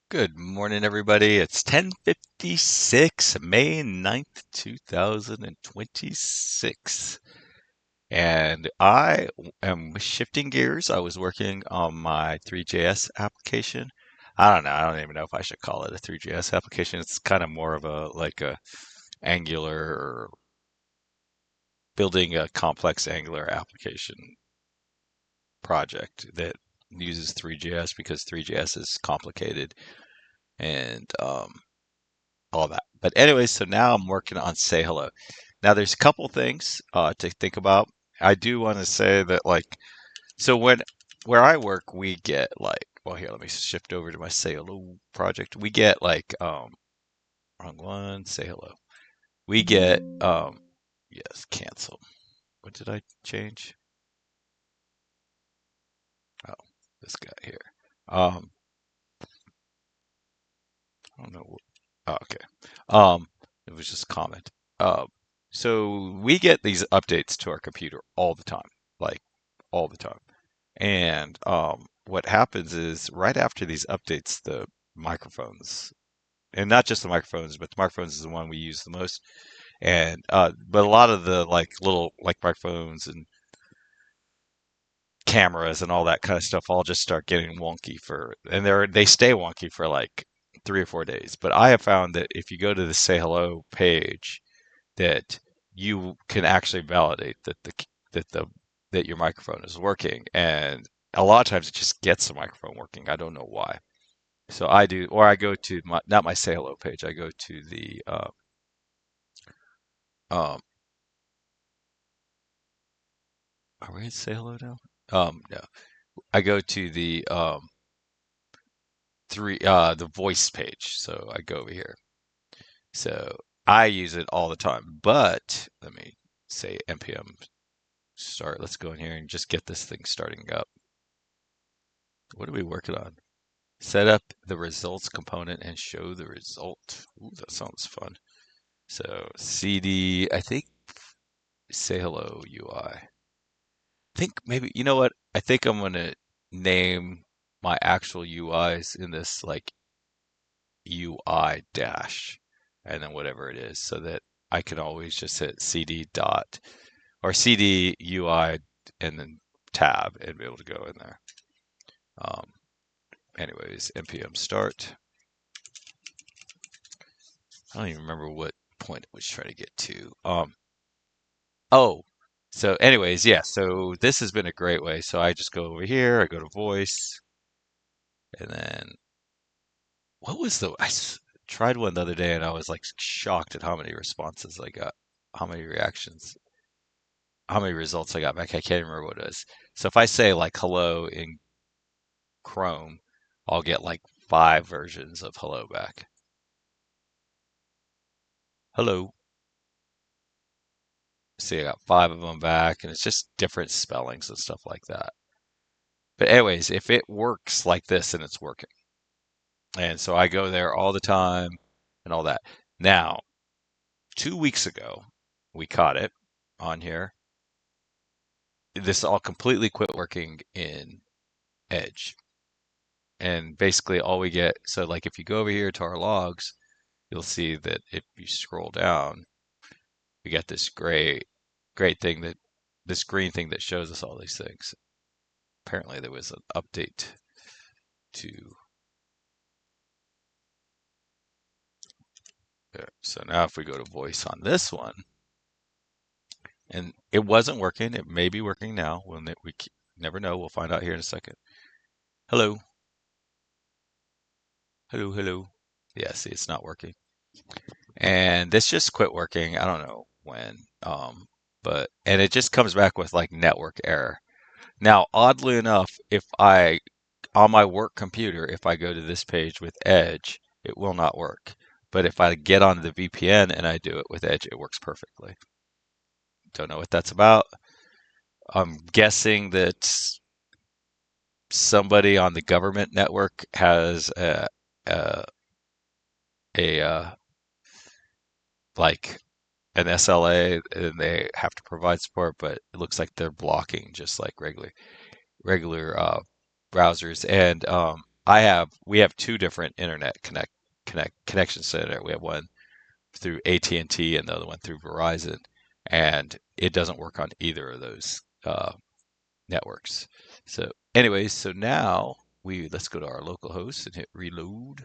Good morning, everybody. It's 10:56, May 9th, 2026. And I am shifting gears. I was working on my Three.js application. I don't know. I don't even know if I should call it a Three.js application. It's kind of more of a Angular or building a complex Angular application project that uses Three.js because Three.js is complicated and all that. But anyway, so now I'm working on Say Hello. Now there's a couple things to think about. I do want to say that so when where I work, we get well, here, let me shift over to my Say Hello project. We get wrong one, Say Hello. We get yes, cancel. What did I change? Oh, this guy here. Um I don't know. Oh, okay. It was just a comment. Uh, so we get these updates to our computer all the time, like all the time. And what happens is right after these updates, the microphones, and not just the microphones, but the microphones is the one we use the most. And but a lot of the little microphones and cameras and all that kind of stuff all just start getting wonky and they stay wonky for like 3 or 4 days. But I have found that if you go to the Say Hello page, that you can actually validate that the that your microphone is working, and a lot of times it just gets the microphone working. I don't know why. So I do, or I go to my not my Say Hello page. I go to the um. Are we at Say Hello now? No. I go to the voice page. So I go over here. So I use it all the time. But let me say npm start. Let's go in here and just get this thing starting up. What are we working on? Set up the results component and show the result. Ooh, that sounds fun. So CD, I think Say Hello UI. Think maybe, you know what? I think I'm gonna name my actual UIs in this like UI dash and then whatever it is so that I can always just hit CD dot or CD UI and then tab and be able to go in there. Um, anyways, npm start. I don't even remember what point it was trying to get to. Oh, so anyways, yeah, so this has been a great way. So I just go over here, I go to voice, and then what was tried one the other day and I was like shocked at how many responses I got, how many reactions, how many results I got back. I can't remember what it was. So if I say like hello in Chrome, I'll get like 5 versions of hello back. Hello. See, I got 5 of them back, and it's just different spellings and stuff like that. But anyways, if it works like this, and it's working. And so I go there all the time and all that. Now, 2 weeks ago, we caught it on here. This all completely quit working in Edge. And basically all we get, so like if you go over here to our logs, you'll see that if you scroll down, we got this great thing this green thing that shows us all these things. Apparently there was an update to there. So now if we go to voice on this one, and it wasn't working, it may be working now. We never know. We'll find out here in a second. Hello, hello, hello. Yeah, see, it's not working. And this just quit working. I don't know when. But and it just comes back with like network error. Now, oddly enough, if I on my work computer, if I go to this page with Edge, it will not work. But if I get onto the VPN and I do it with Edge, it works perfectly. Don't know what that's about. I'm guessing that somebody on the government network has a, a like an SLA and they have to provide support, but it looks like they're blocking just like regular browsers. And we have two different internet connections to the internet. We have one through AT&T and the other one through Verizon, and it doesn't work on either of those networks. So anyways, so now let's go to our local host and hit reload.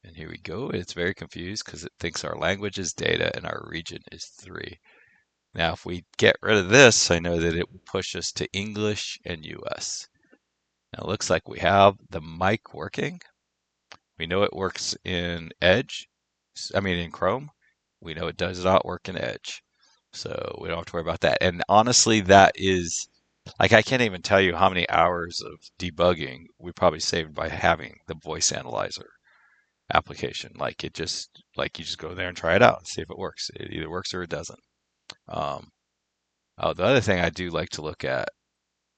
And here we go. It's very confused because it thinks our language is data and our region is 3. Now, if we get rid of this, I know that it will push us to English and US. Now, it looks like we have the mic working. We know it works in Edge, in Chrome. We know it does not work in Edge. So we don't have to worry about that. And honestly, that is, I can't even tell you how many hours of debugging we probably saved by having the voice analyzer application. You just go there and try it out and see if it works. It either works or it doesn't. The other thing I do like to look at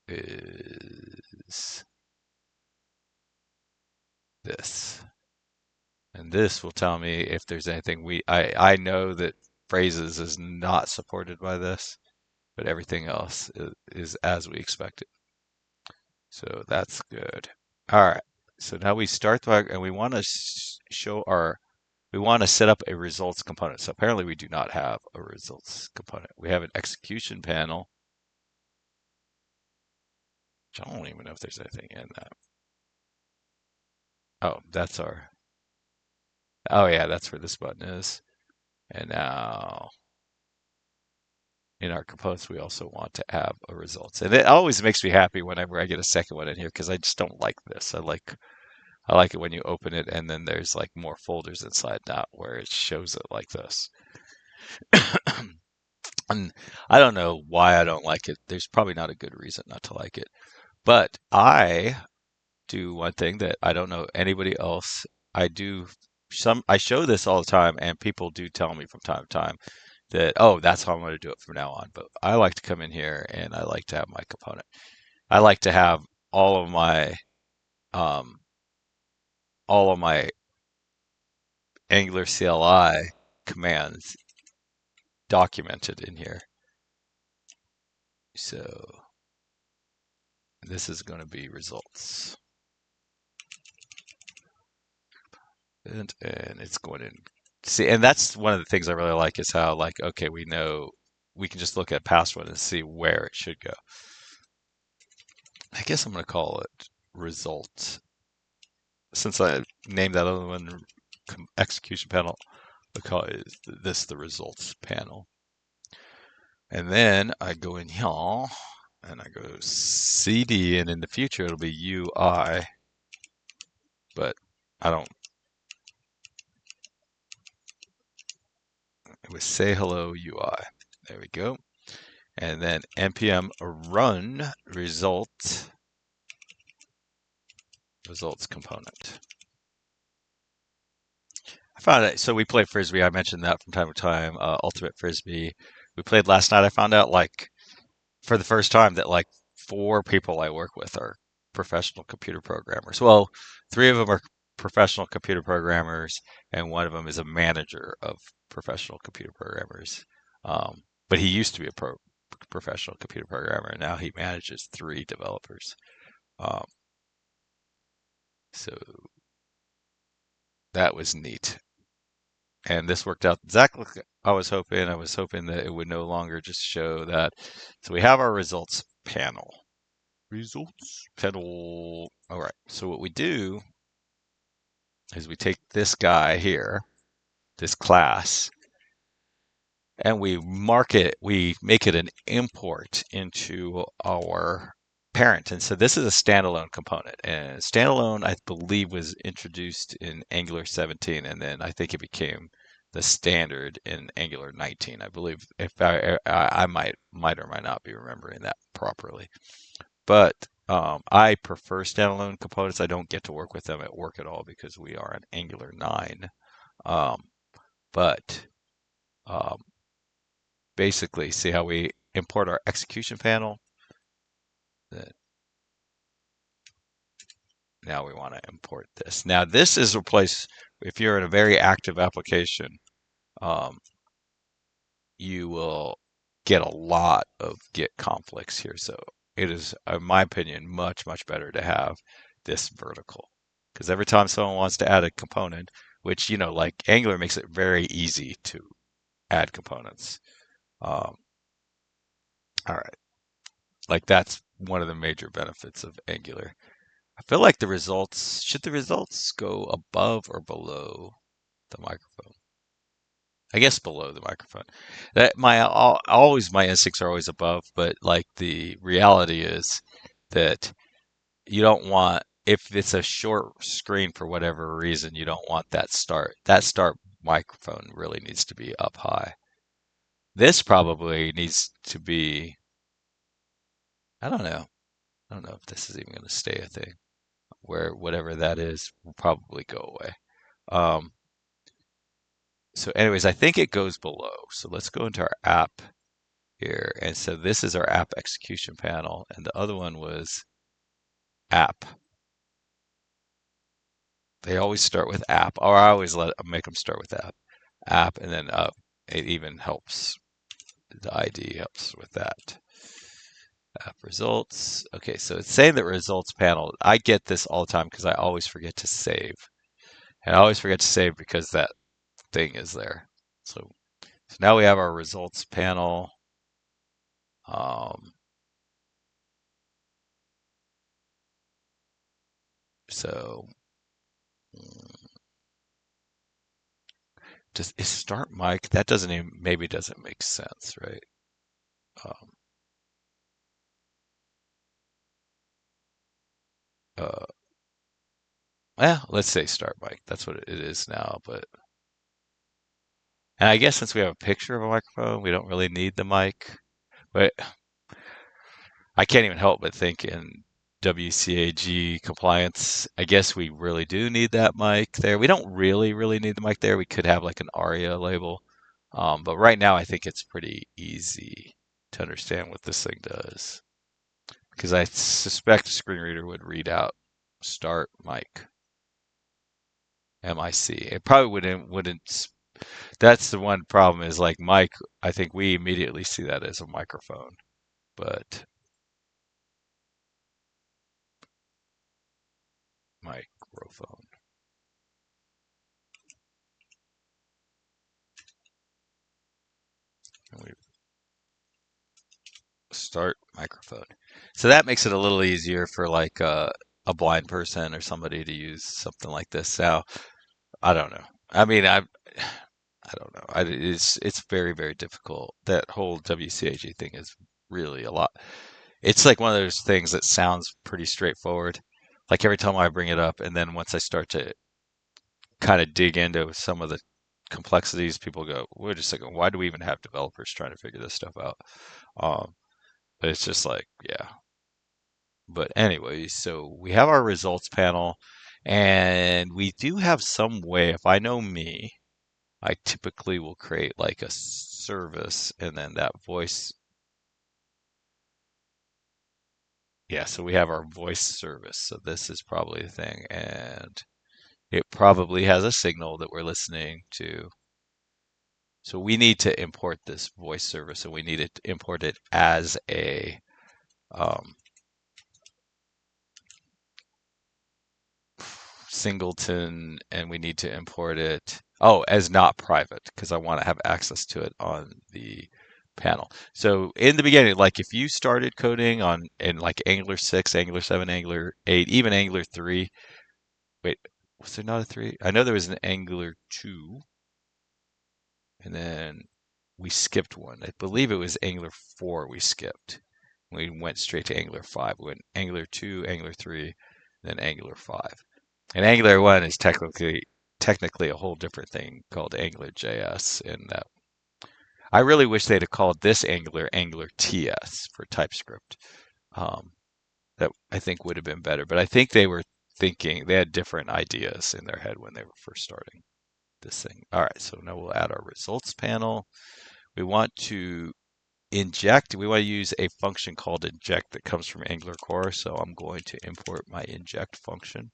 is this. And this will tell me if there's anything I know that phrases is not supported by this, but everything else is as we expected. So that's good. All right. So now we start and we want to we want to set up a results component. So apparently we do not have a results component. We have an execution panel. Which I don't even know if there's anything in that. Oh, oh yeah, that's where this button is. And now in our components, we also want to have a results. And it always makes me happy whenever I get a second one in here because I just don't like this. I like it when you open it and then there's like more folders inside, not where it shows it like this. And I don't know why I don't like it. There's probably not a good reason not to like it. But I do one thing that I don't know anybody else. I show this all the time and people do tell me from time to time that, oh, that's how I'm going to do it from now on. But I like to come in here and I like to have my component. I like to have all of my Angular CLI commands documented in here. So this is going to be results. And it's going to see, and that's one of the things I really like is how, okay, we know we can just look at past one and see where it should go. I guess I'm going to call it result. Since I named that other one execution panel, I'll call it the results panel. And then I go in here and I go CD, and in the future it'll be UI, but I don't. It was say hello UI. There we go. And then npm run results component. I found it. So we play Frisbee. I mentioned that from time to time. Ultimate Frisbee. We played last night. I found out for the first time that 4 people I work with are professional computer programmers. Well, 3 of them are professional computer programmers, and one of them is a manager of professional computer programmers. But he used to be a professional computer programmer, and now he manages 3 developers. So that was neat. And this worked out exactly like I was hoping. I was hoping that it would no longer just show that. So we have our results panel. Results panel. All right. So what we do is we take this guy here, this class, and we make it an import into our parent. And so this is a standalone component. And standalone, I believe, was introduced in Angular 17, and then I think it became the standard in Angular 19. I believe, if I might or might not be remembering that properly. But I prefer standalone components. I don't get to work with them at work at all because we are on Angular 9. But basically, see how we import our execution panel? Now we want to import this. Now this is a place, if you're in a very active application, you will get a lot of Git conflicts here. So it is, in my opinion, much, much better to have this vertical. Because every time someone wants to add a component, which, like Angular makes it very easy to add components. Um, all right. Like that's one of the major benefits of Angular. I feel like should the results go above or below the microphone? I guess below the microphone. Always my instincts are always above, but like the reality is that you don't want, if it's a short screen for whatever reason, you don't want that start. That start microphone really needs to be up high. This probably needs to be, I don't know. I don't know if this is even going to stay a thing where whatever that is will probably go away. Um, so anyways, I think it goes below. So let's go into our app here. And so this is our app execution panel. And the other one was app. They always start with app, or I always make them start with app, and then it even helps. The ID helps with that. App results. Okay, so it's saying that results panel. I get this all the time because I always forget to save. And I always forget to save because that thing is there. So now we have our results panel. Um, so is start mic, that doesn't even, maybe doesn't make sense, right? Um, uh, well, let's say start mic. That's what it is now, but and I guess since we have a picture of a microphone, we don't really need the mic. But I can't even help but think in WCAG compliance, I guess we really do need that mic there. We don't really, really need the mic there. We could have like an ARIA label. But right now, I think it's pretty easy to understand what this thing does. Because I suspect a screen reader would read out start mic, MIC. It probably wouldn't. That's the one problem is like mic, I think we immediately see that as a microphone. But microphone. And we start microphone. So that makes it a little easier for like a blind person or somebody to use something like this. Now, I don't know. I mean, I don't know. It's very, very difficult. That whole WCAG thing is really a lot. It's like one of those things that sounds pretty straightforward. Like every time I bring it up, and then once I start to kind of dig into some of the complexities, people go, "Wait a second, why do we even have developers trying to figure this stuff out?" Um, but it's just like, yeah. But anyway, so we have our results panel, and we do have some way. If I know me, I typically will create like a service, and then that voice. Yeah, so we have our voice service. So this is probably the thing, and it probably has a signal that we're listening to. So we need to import this voice service, and we need to import it as a um, singleton, and we need to import it, as not private, because I want to have access to it on the panel. So in the beginning, like if you started coding in like Angular 6, Angular 7, Angular 8, even Angular 3, wait, was there not a 3? I know there was an Angular 2, and then we skipped one. I believe it was Angular 4 we skipped. We went straight to Angular 5. We went Angular 2, Angular 3, then Angular 5. And Angular 1 is technically a whole different thing called Angular JS. And I really wish they'd have called this Angular Angular TS for TypeScript. Um, that I think would have been better. But I think they had different ideas in their head when they were first starting this thing. All right, so now we'll add our results panel. We want to we want to use a function called inject that comes from Angular Core. So I'm going to import my inject function.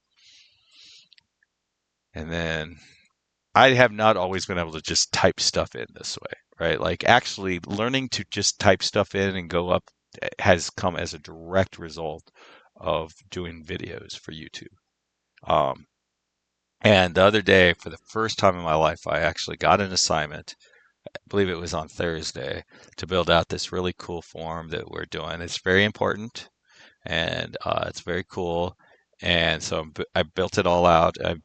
And then I have not always been able to just type stuff in this way, right? Like actually learning to just type stuff in and go up has come as a direct result of doing videos for YouTube. Um, and the other day, for the first time in my life, I actually got an assignment. I believe it was on Thursday, to build out this really cool form that we're doing. It's very important, and it's very cool. And so I built it all out. I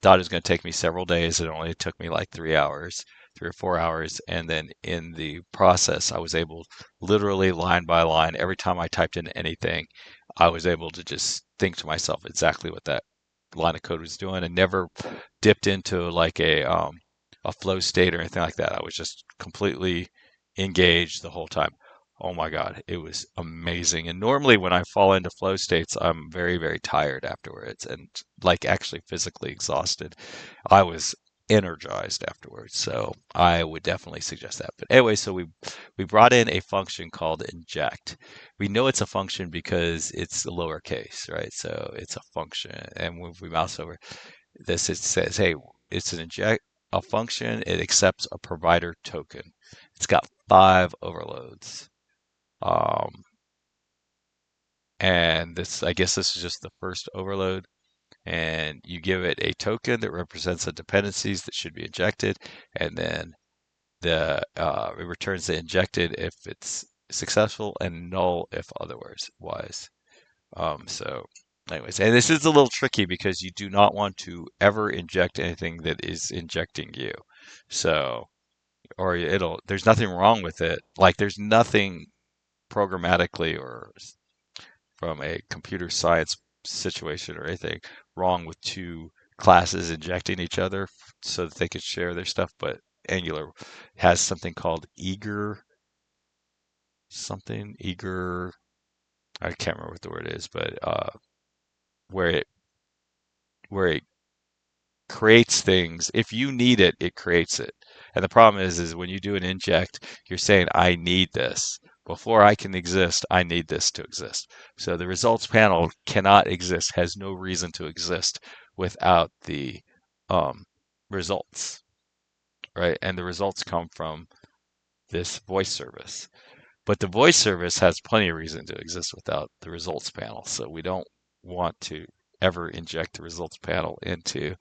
thought it was going to take me several days. It only took me like 3 hours, 3 or 4 hours. And then in the process, I was able, literally line by line, every time I typed in anything, I was able to just think to myself exactly what that line of code was doing, and never dipped into like a flow state or anything like that. I was just completely engaged the whole time. Oh my God, it was amazing. And normally when I fall into flow states, I'm very, very tired afterwards and like actually physically exhausted. I was energized afterwards. So I would definitely suggest that. But anyway, so we brought in a function called inject. We know it's a function because it's lowercase, right? So it's a function. And when we mouse over this, it says, hey, it's an inject a function. It accepts a provider token. It's got 5 overloads. Um, and this, I guess this is just the first overload. And you give it a token that represents the dependencies that should be injected, and then it returns the injected if it's successful and null if otherwise wise. So anyways, and this is a little tricky because you do not want to ever inject anything that is injecting you. So, or there's nothing wrong with it. Like there's nothing programmatically or from a computer science situation or anything wrong with two classes injecting each other so that they could share their stuff. But Angular has something called eager. I can't remember what the word is, but where it where it creates things. If you need it, it creates it. And the problem is when you do an inject, you're saying, I need this. Before I can exist, I need this to exist. So the results panel cannot exist, has no reason to exist without the um, results, right? And the results come from this voice service. But the voice service has plenty of reason to exist without the results panel. So we don't want to ever inject the results panel into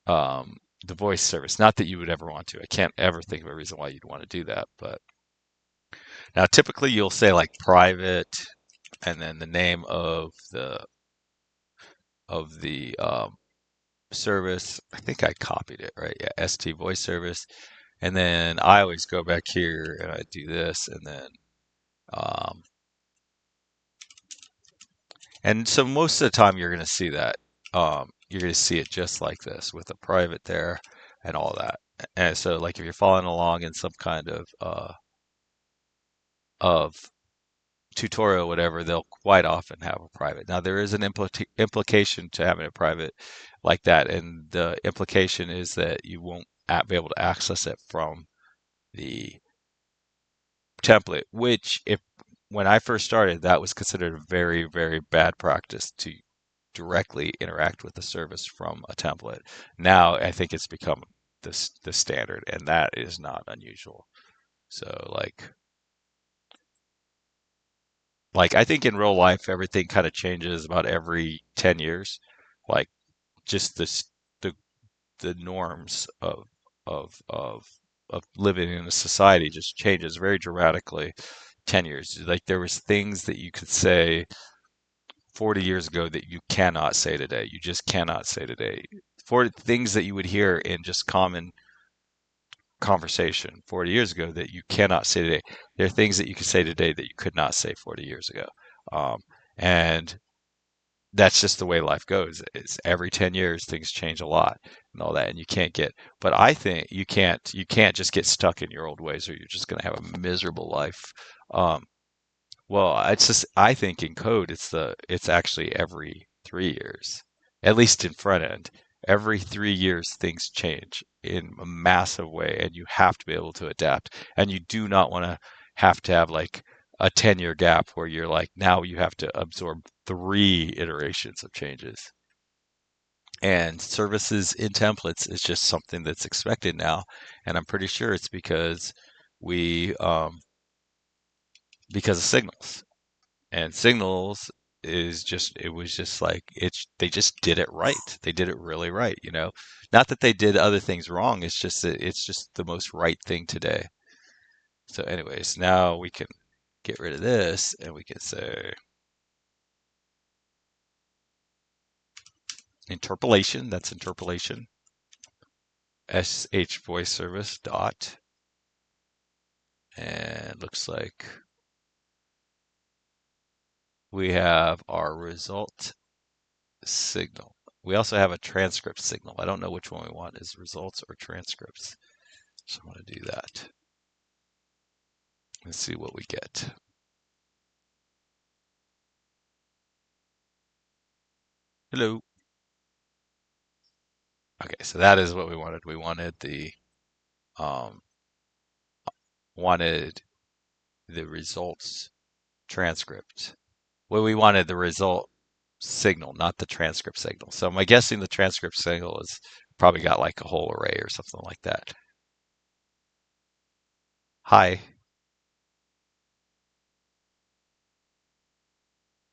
the voice service. Not that you would ever want to. I can't ever think of a reason why you'd want to do that. But now, typically, you'll say like private, and then the name of the service. I think I copied it right. Yeah, ST voice service, and then I always go back here and I do this, and then um, and so most of the time you're going to see that. You're going to see it just like this with a private there and all that. And so, like if you're following along in some kind of tutorial, whatever, they'll quite often have a private. Now, there is an implication to having a private like that, and the implication is that you won't be able to access it from the template, which if when I first started, that was considered a very, very bad practice to directly interact with the service from a template. Now, I think it's become the standard, and that is not unusual. So, like I think in real life, everything kind of changes about every 10 years. Like just the the norms of of living in a society just changes very dramatically 10 years. Like there was things that you could say 40 years ago that you cannot say today. You just cannot say today. For things that you would hear in just common conversation 40 years ago that you cannot say today. There are things that you can say today that you could not say 40 years ago. Um, and that's just the way life goes. It's every 10 years things change a lot and all that, and you can't get, but I think you can't just get stuck in your old ways or you're just going to have a miserable life. Um, well, it's just I think in code it's actually every 3 years, at least in front end. Every 3 years things change in a massive way, and you have to be able to adapt. And you do not want to have like a 10-year gap where you're like now you have to absorb 3 iterations of changes. And services in templates is just something that's expected now, and I'm pretty sure it's because we because of signals. And signals is just it was just like they just did it right. They did it really right, you know. Not that they did other things wrong, it's just that it's just the most right thing today. So anyways, now we can get rid of this and we can say interpolation, that's interpolation. SH voice service dot, and looks like we have our result signal. We also have a transcript signal. I don't know which one we want, is results or transcripts. So I'm going to do that. Let's see what we get. Hello. Okay, so that is what we wanted. We wanted um, the results transcript. Well, we wanted the result signal, not the transcript signal. So I'm guessing the transcript signal is probably got like a whole array or something like that. Hi.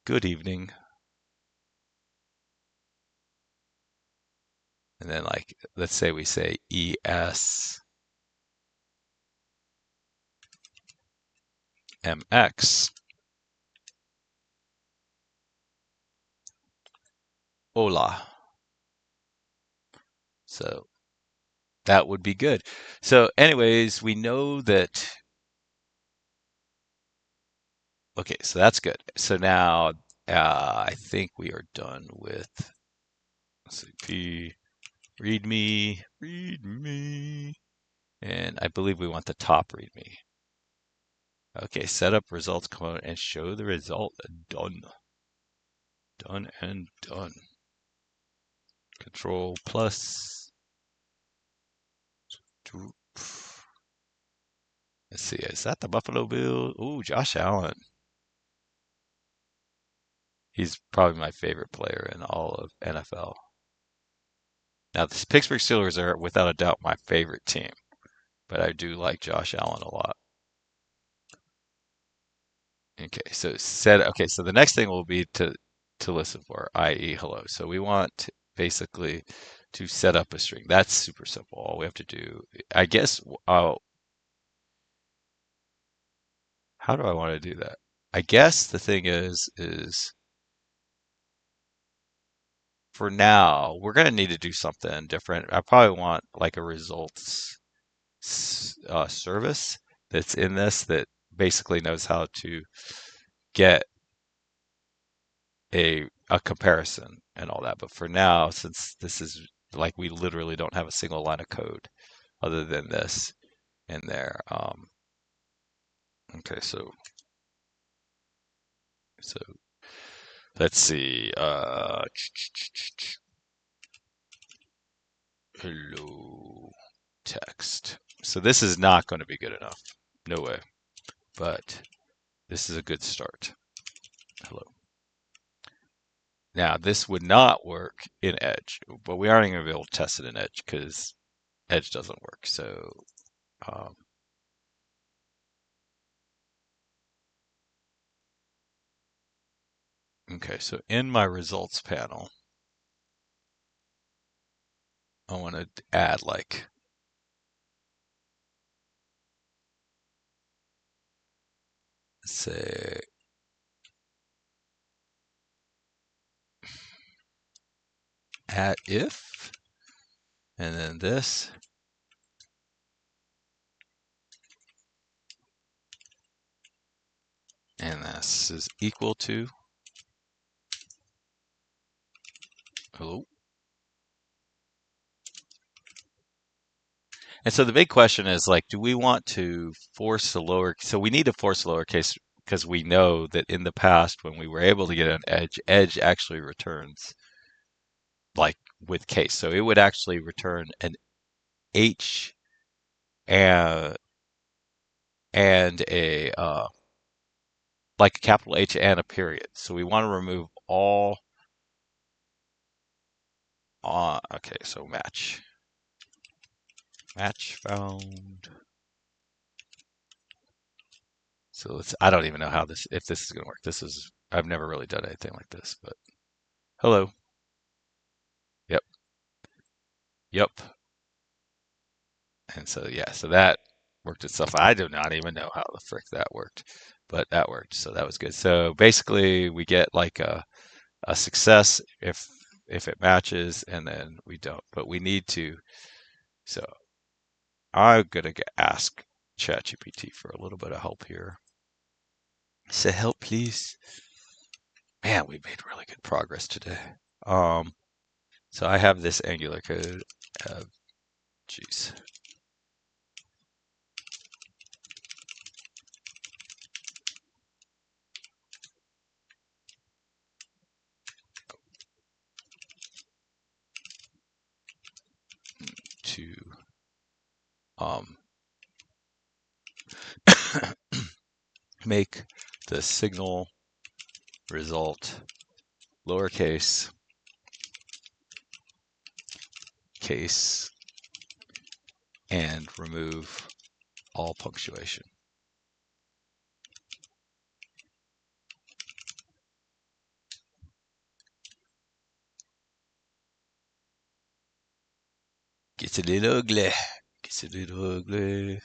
Good evening. And then like, let's say we say ES MX. Hola. So that would be good. So anyways, we know that, okay, so that's good. So now I think we are done with CP readme, and I believe we want the top readme. Okay, set up results component and show the result. Done. Done and done. Control plus. Let's see, is that the Buffalo Bills? Ooh, Josh Allen. He's probably my favorite player in all of NFL. Now, the Pittsburgh Steelers are without a doubt my favorite team, but I do like Josh Allen a lot. Okay, so so the next thing will be to listen for, i.e. hello. So we want basically to set up a string. That's super simple. All we have to do, I guess, how do I want to do that? I guess the thing is for now, we're going to need to do something different. I probably want like a results service that's in this that basically knows how to get a comparison and all that. But for now, since this is like we literally don't have a single line of code other than this in there. Okay, so let's see. Hello text. So this is not going to be good enough. No way. But this is a good start. Hello. Now, this would not work in Edge, but we aren't going to be able to test it in Edge because Edge doesn't work. So, um, okay, so in my results panel, I want to add like, say, at if, and then this, and this is equal to, hello. And so the big question is like, do we want to force the lower? So we need to force the lowercase because we know that in the past when we were able to get an edge, edge actually returns like with case. So it would actually return an H and a like a capital H and a period. So we want to remove all. Okay, so match found. So I don't even know how if this is going to work. I've never really done anything like this, but hello. Yep. Yep. And so, yeah, so that worked itself. I do not even know how the frick that worked, but that worked. So that was good. So basically we get like a success if it matches, and then we don't, but we need to. So I'm going to ask ChatGPT for a little bit of help here. Say help, please. Man, we made really good progress today. So I have this Angular code. Jeez. To make the signal result lowercase case and remove all punctuation. Gets a little ugly. Gets a little ugly.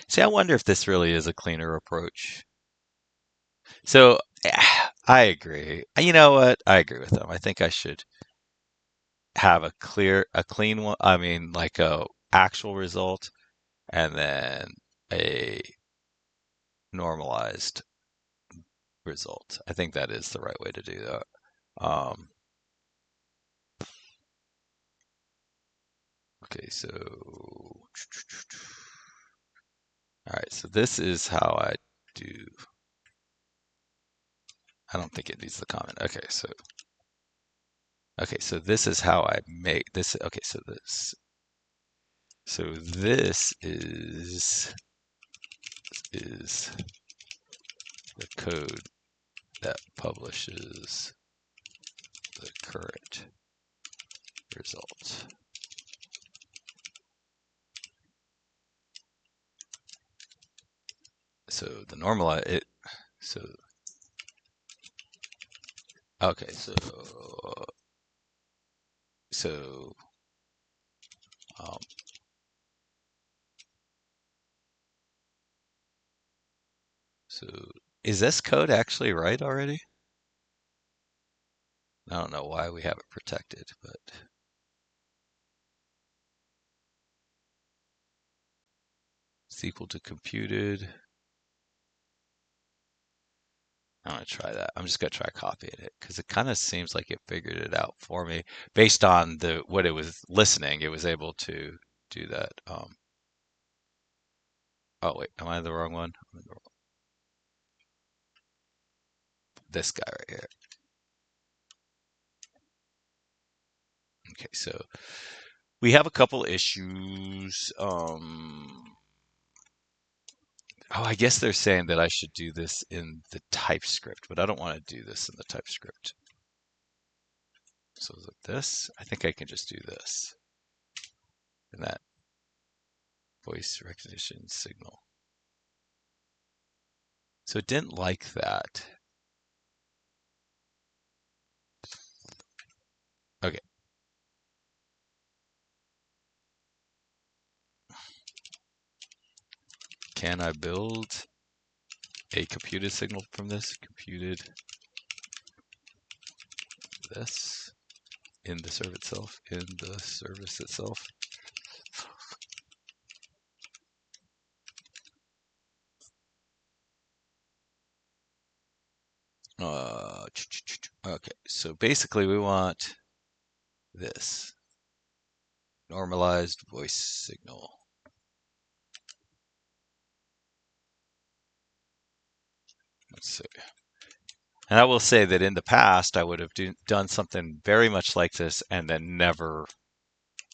See, I wonder if this really is a cleaner approach. So, I agree. You know what? I agree with them. I think I should have a clean one. I mean, like a actual result, and then a normalized result. I think that is the right way to do that. Um, okay, so all right, so this is how I do. I don't think it needs the comment. Okay, so this is how I make this. Okay, so this is the code that publishes the current result. So the normalize it. So okay, so um, so is this code actually right already? I don't know why we have it protected, but it's equal to computed. I'm gonna try that. I'm just gonna try copying it because it kind of seems like it figured it out for me based on the what it was listening. It was able to do that. Oh wait, am I the wrong one? This guy right here. Okay, so we have a couple issues. Oh, I guess they're saying that I should do this in the TypeScript, but I don't want to do this in the TypeScript. So is it this? I think I can just do this. And that voice recognition signal. So it didn't like that. Okay. Can I build a computed signal from this? Computed this in the service itself, in the service itself. Okay, so basically we want this normalized voice signal. Let's see. And I will say that in the past, I would have done something very much like this and then never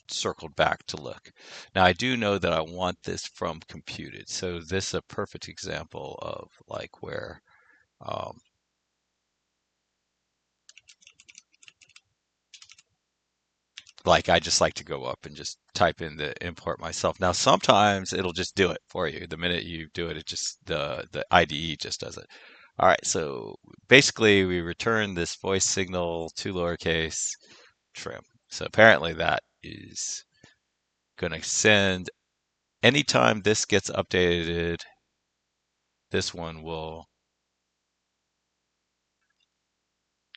circled back to look. Now, I do know that I want this from computed. So this is a perfect example of like where um, like I just like to go up and just type in the import myself. Now sometimes it'll just do it for you. The minute you do it, it just the IDE just does it. All right, so basically we return this voice signal to lowercase trim. So apparently that is going to send anytime this gets updated, this one will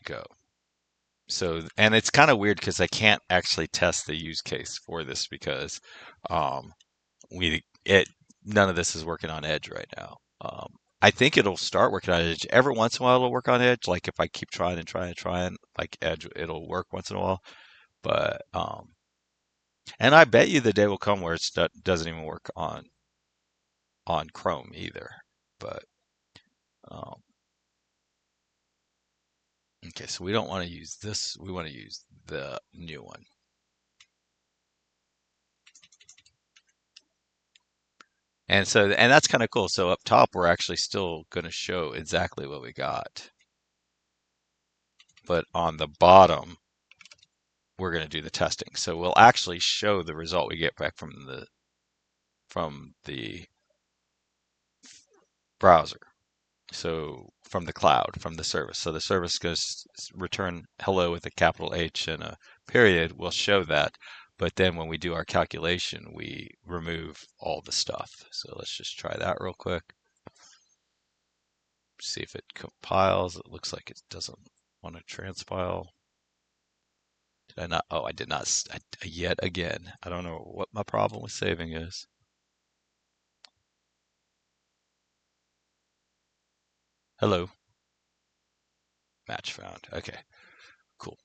go. So, and it's kind of weird because I can't actually test the use case for this because um, we it none of this is working on Edge right now. I think it'll start working on Edge. Every once in a while it'll work on Edge. Like if I keep trying and trying and trying, like Edge, it'll work once in a while. But and I bet you the day will come where it doesn't even work on Chrome either. But um, okay, so we don't want to use this. We want to use the new one. And so, and that's kind of cool. So up top, we're actually still going to show exactly what we got. But on the bottom, we're going to do the testing. So we'll actually show the result we get back from the browser. So from the cloud, from the service. So the service goes return hello with a capital H and a period. We'll show that. But then when we do our calculation, we remove all the stuff. So let's just try that real quick. See if it compiles. It looks like it doesn't want to transpile. Did I not? Oh, I did not. Yet again. I don't know what my problem with saving is. Hello. Match found. Okay, cool.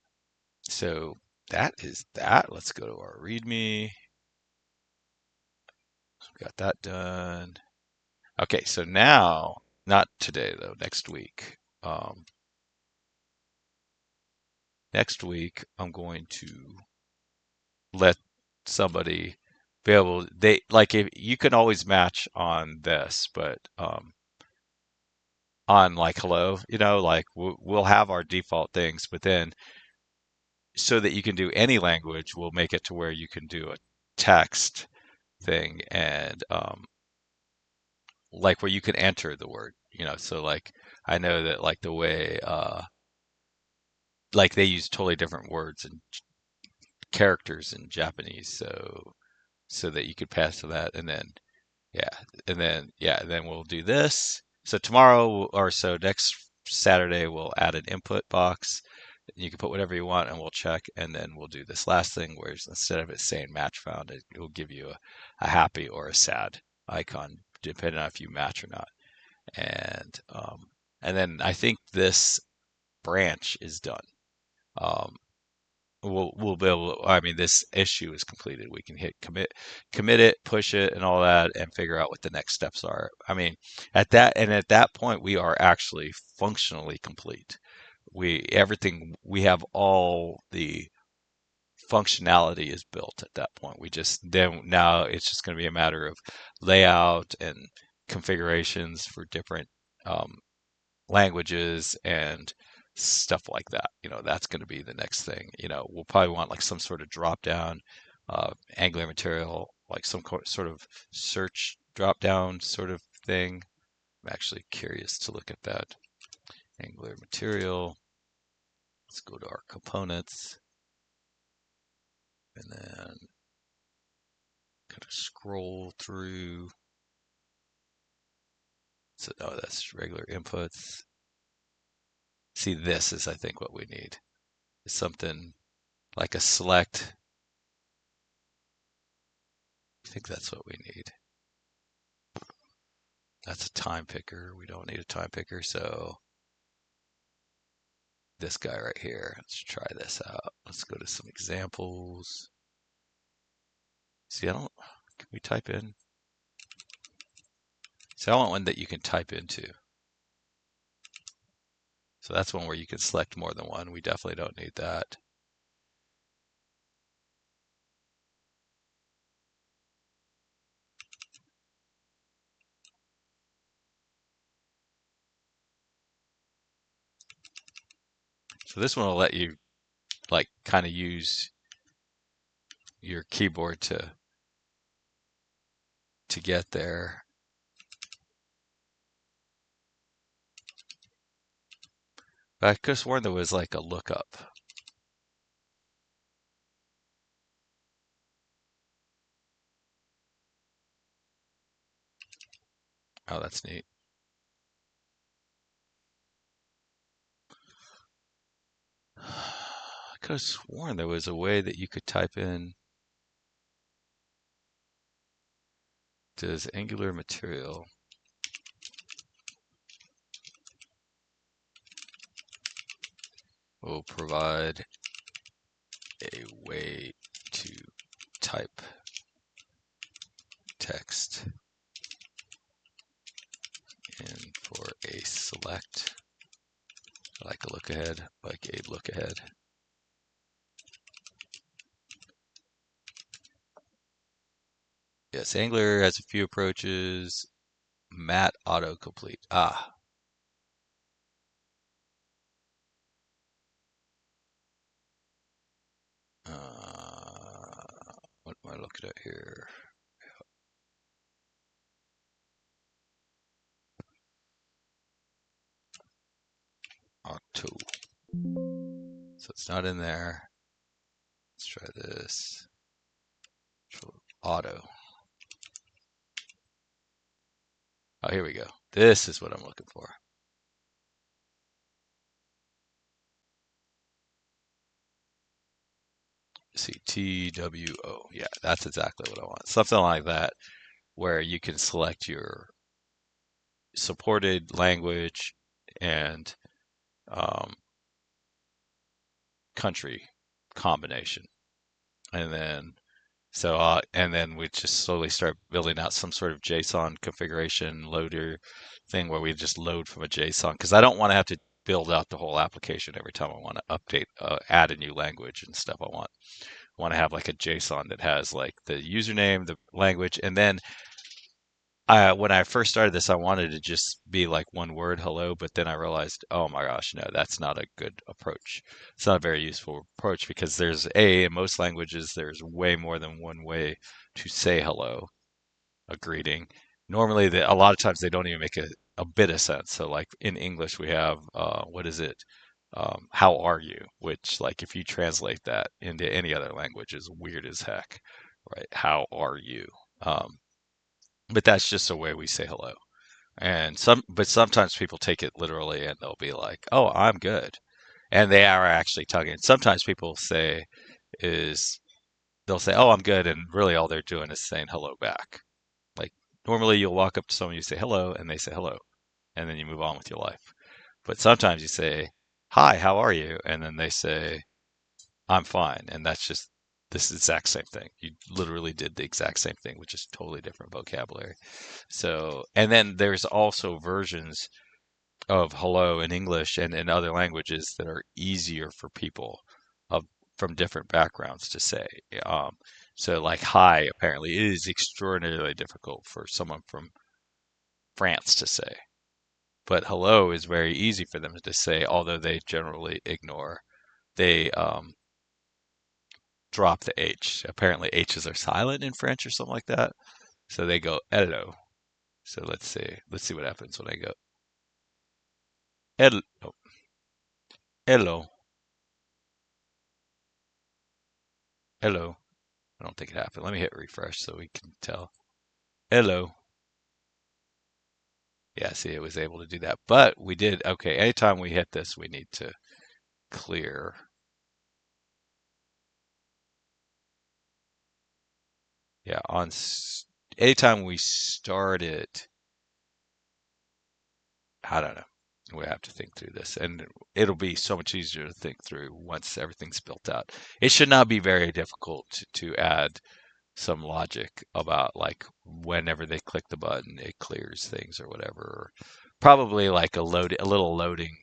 So that is that. Let's go to our README. Got that done. Okay, so now, not today though, next week. Next week, I'm going to let somebody be able, they like if you can always match on this, but on like hello, like we'll have our default things, but then so that you can do any language, we'll make it to where you can do a text thing and like where you can enter the word, so like I know that like the way like they use totally different words and characters in Japanese, so that you could pass to that and then yeah, and then we'll do this. So tomorrow or so next Saturday we'll add an input box. You can put whatever you want and we'll check and then we'll do this last thing where instead of it saying match found, it will give you a happy or a sad icon depending on if you match or not. And and then I think this branch is done. Um, we'll be able. I mean, this issue is completed. We can hit commit it, push it, and all that, and figure out what the next steps are. I mean, at that point, we are actually functionally complete. We have all the functionality is built at that point. We just then now it's just going to be a matter of layout and configurations for different um, languages and stuff like that. That's going to be the next thing. We'll probably want like some sort of drop down Angular material, like some sort of search drop down sort of thing. I'm actually curious to look at that. Angular material. Let's go to our components and then kind of scroll through. So, oh, that's regular inputs. See, this is, I think, what we need. Is something like a select. I think that's what we need. That's a time picker. We don't need a time picker, so this guy right here. Let's try this out. Let's go to some examples. See, can we type in? See, I want one that you can type into. So that's one where you can select more than one. We definitely don't need that. So this one will let you like kind of use your keyboard to get there. I could have sworn there was like a lookup. Oh, that's neat. I could have sworn there was a way that you could type in, does Angular material will provide a way to type text in for a select, like a look ahead, like a look ahead. Yes, Angular has a few approaches. Mat autocomplete. Ah. What am I looking at here? Auto. So it's not in there. Let's try this. Auto. Oh, here we go. This is what I'm looking for. See, TWO. Yeah, that's exactly what I want. Something like that, where you can select your supported language and um, country combination. And then and then we just slowly start building out some sort of JSON configuration loader thing where we just load from a JSON because I don't want to have to build out the whole application every time I want to update, add a new language and stuff. I want to have like a JSON that has like the username, the language, and then when I first started this, I wanted to just be like one word, hello, but then I realized, oh my gosh, no, that's not a good approach. It's not a very useful approach because in most languages, there's way more than one way to say hello, a greeting. Normally, a lot of times they don't even make a bit of sense. So, like in English, we have, what is it? How are you? Which, like, if you translate that into any other language, is weird as heck, right? How are you? Um, but that's just a way we say hello. But sometimes people take it literally and they'll be like, "Oh, I'm good," and they are actually talking. Sometimes people say is they'll say, "Oh, I'm good," and really all they're doing is saying hello back. Like normally you'll walk up to someone, you say hello, and they say hello, and then you move on with your life. But sometimes you say, "Hi, how are you?" and then they say, "I'm fine," and that's just this exact same thing. You literally did the exact same thing, which is totally different vocabulary. So, and then there's also versions of hello in English and in other languages that are easier for people of from different backgrounds to say. Um, so like hi apparently is extraordinarily difficult for someone from France to say. But hello is very easy for them to say, although they generally ignore. They drop the H. Apparently H's are silent in French or something like that. So they go hello. So let's see. Let's see what happens when I go hello. Hello. Hello. I don't think it happened. Let me hit refresh so we can tell. Hello. Yeah, see, it was able to do that. But we did, okay, anytime we hit this, we need to clear. Yeah, anytime we start it, I don't know. We have to think through this, and it'll be so much easier to think through once everything's built out. It should not be very difficult to add some logic about like whenever they click the button, it clears things or whatever. Probably like a little loading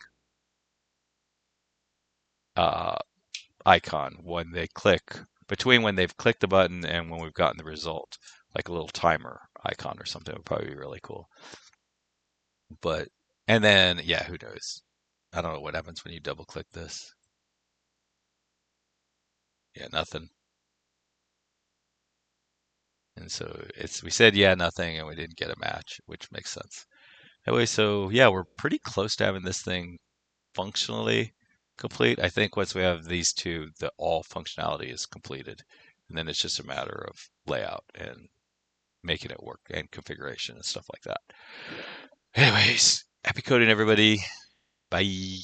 uh, icon when they click between when they've clicked the button and when we've gotten the result, like a little timer icon or something would probably be really cool. But and then yeah, who knows? I don't know what happens when you double click this. Yeah, nothing. And so we said yeah, nothing, and we didn't get a match, which makes sense. Anyway, so yeah, we're pretty close to having this thing functionally complete. I think once we have these two, the all functionality is completed. And then it's just a matter of layout and making it work and configuration and stuff like that. Anyways, happy coding, everybody. Bye.